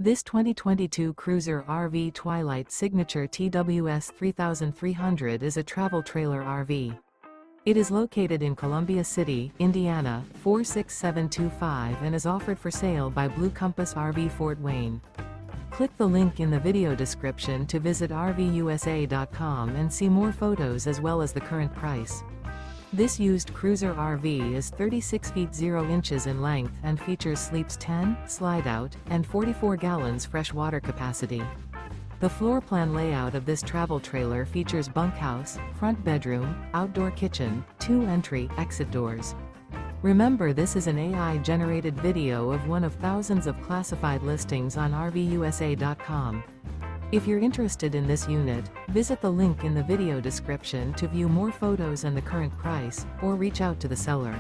This 2022 Cruiser RV Twilight Signature TWS 3300 is a travel trailer RV. It is located in Columbia City, Indiana, 46725 and is offered for sale by Blue Compass RV Fort Wayne. Click the link in the video description to visit RVUSA.com and see more photos as well as the current price. This used Cruiser RV is 36 feet 0 inches in length and features sleeps 10, slide-out, and 44 gallons fresh water capacity. The floor plan layout of this travel trailer features bunkhouse, front bedroom, outdoor kitchen, 2 entry/exit doors. Remember, this is an AI-generated video of one of thousands of classified listings on RVUSA.com. If you're interested in this unit, visit the link in the video description to view more photos and the current price, or reach out to the seller.